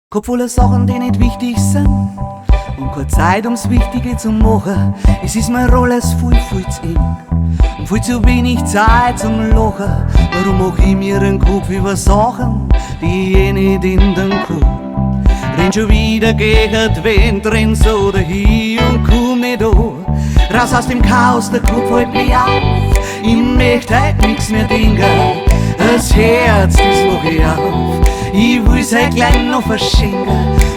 Kopf voller Sachen, die nicht wichtig sind und keine Zeit ums Wichtige zu machen. Es ist mir alles viel zu eng und viel zu wenig Zeit zum Lachen. Warum mach ich mir einen Kopf über Sachen, die ich nicht ändern kann? Renn schon wieder gegen die Wind, renn so dahin und komm nicht an. Raus aus dem Chaos, der Kopf hält mich auf. Ich möchte heute nix mehr denken, das Herz, das mach ich auf. Ich will's heute gleich noch verschenken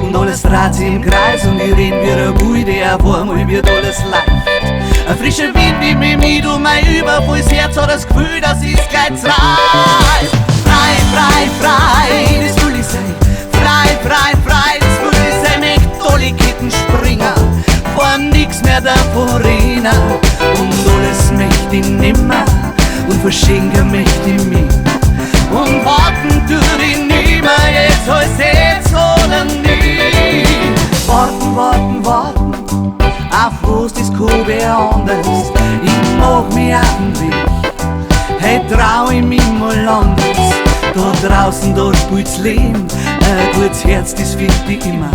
und alles dreht sich im Kreis und ich renn wie ein Bui, der auf einmal wird alles leicht. Ein frischer Wind nimmt mich mit und mein übervolles Herz hat das Gefühl, dass ich's gleich treibt. Frei, frei, frei, das will ich sein. Frei, frei, frei, das will ich sein. Möcht alle Ketten springen, vor nix mehr davon rennen. Und alles möcht ich nimmer und verschenken möcht ich mich. Und warten tu ich nimmer, jetzt heißt jetzt oder nie. Warten, warten, warten, auf was das kann wer anders. Ich mach mich auf den Weg, hey trau ich mich mal anders. Da draußen, da spielt's Leben, ein gutes Herz, das fehlt immer.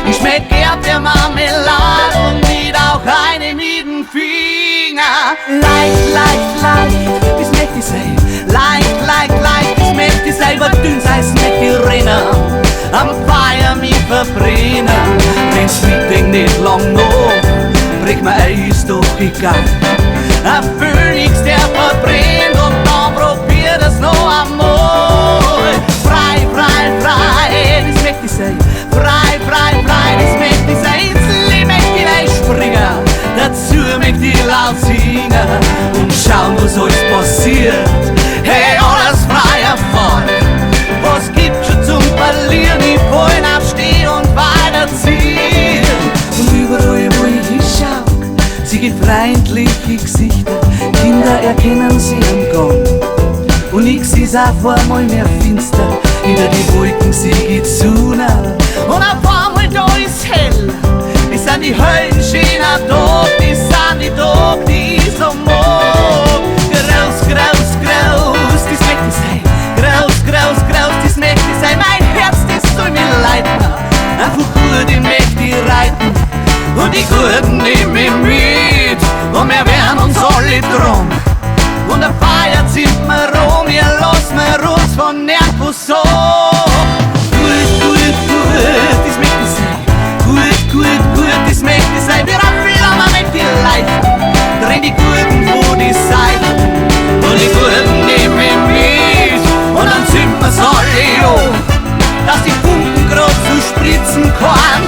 Ich schmeck gern der Marmelade und nicht auch eine mit dem Finger. Leicht, leicht, leicht, das möcht ich sein. Leicht, leicht, leicht, das möcht ich sein. Aber dünn sei's möcht ich rennen, am Feuer mich verbrennen. Wenn's mitdenkt nicht lang noch, brech mir ein, ist doch egal. Ein Phönix, der verbrennt und dann probier das noch einmal. Frei, frei, frei, das möcht ich sein. Frei, frei, frei, das möcht ich sein. Ins Leben möcht ich reinspringen, dazu möcht ich laut singen und schauen, was alles passiert. Hey, alles frei erfahren, was gibt's schon zum Verlieren? Ich wollen aufstehen und weiterziehen. Und überall, wo ich hinschau, sieh freundliche Gesichter, Kinder erkennen sie am Gang. Und ich seh's auf einmal mehr finster, hinter die Wolken sieh ich zu nah. Und auf einmal da ist hell, das sind die Höllenschöner Tag, das sind die Tag, die ich so mag. Graus, graus, graus, das möcht ich sein. Graus, graus, graus, das möcht ich sein. Mein Herz, das soll mir leiten, einfach gut, ich möcht ich reiten. Und die Guten nehmen mich mit und wir werden uns alle drum. Und der Feier zieht mir rum, ihr lasst mir uns von nirgendwo so. Gut, gut, gut, das möcht ich sein. Gut, gut, gut, das möcht ich sein. Wir haben viel, aber möcht ich leiten. Drehen die Guten vor die Seiten und die Guten nehmen mich mit. Und dann sind wir's alle an, dass die Funken grad so spritzen kann.